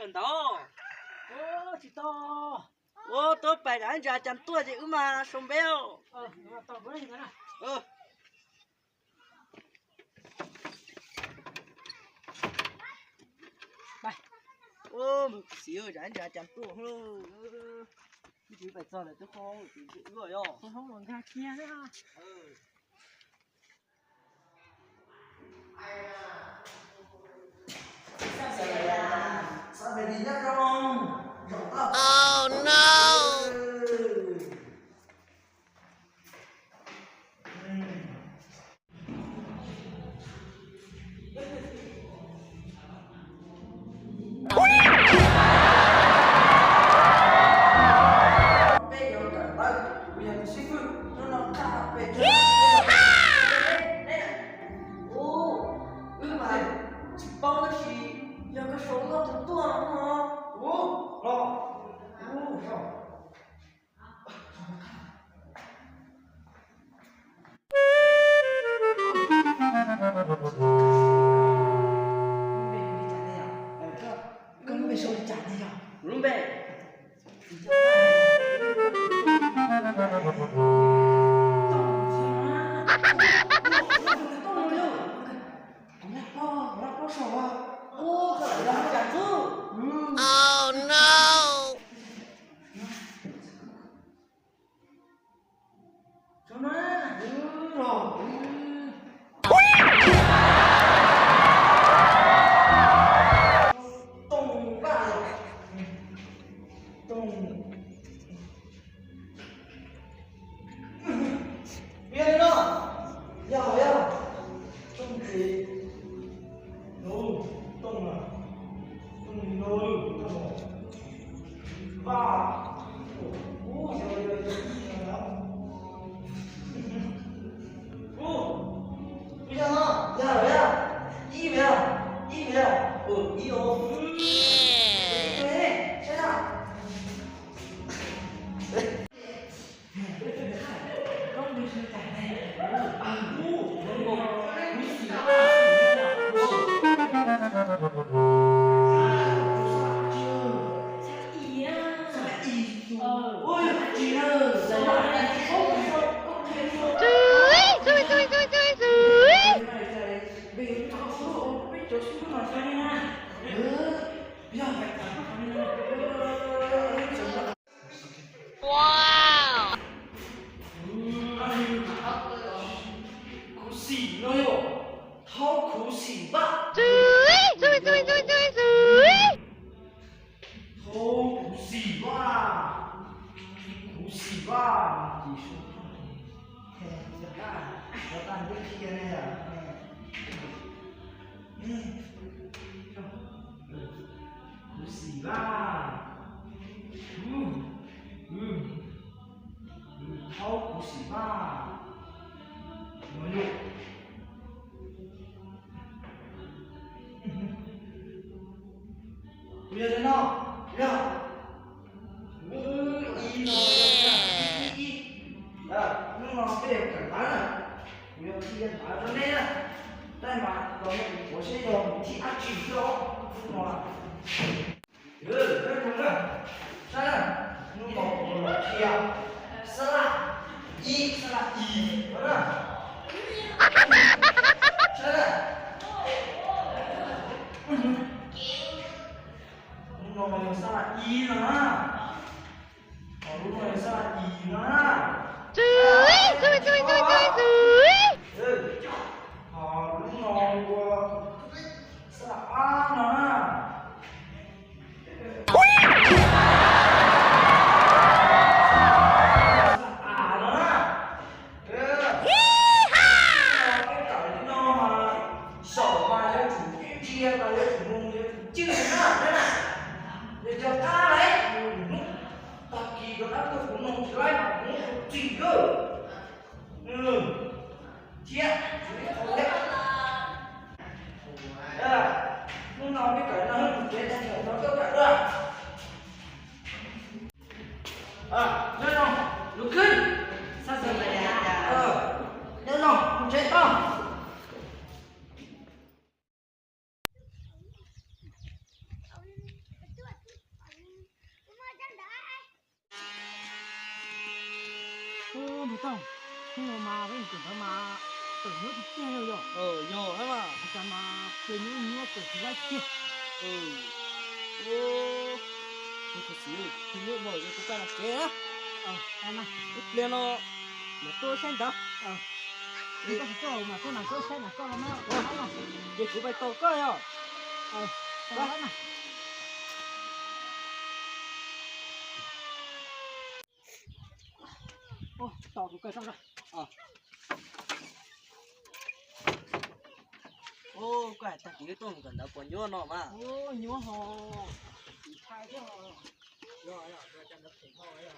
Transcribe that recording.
cần đó chị to tôi phải đánh giá chăm tua gì mà sống béo to bữa này nào một xíu đánh giá chăm tua hơn chỉ phải cho là tôi không thì chịu rồi yo không còn ra kia nữa sao mày đi nhắc không? Oh no! đúng vậy Oh no! Wow! ô bị tông nhưng mà với cái mà tự nước kia rồi Yo hả mà. cái mà cái những nước của chúng ta kia Ô tôi xíu thì nước mồi cho chúng ta là kế á. em à Liền nó mà tôi xem đó. đi có chỗ mà tôi làm tôi xem là con nó mà Vậy cũng phải tàu coi à. đó mà ô tàu của cái xong rồi Ô cái thằng kia tôi còn đã còn nhớ nó mà. ô nhúa hồ khai cái hồ rồi rồi cho nó phải thôi rồi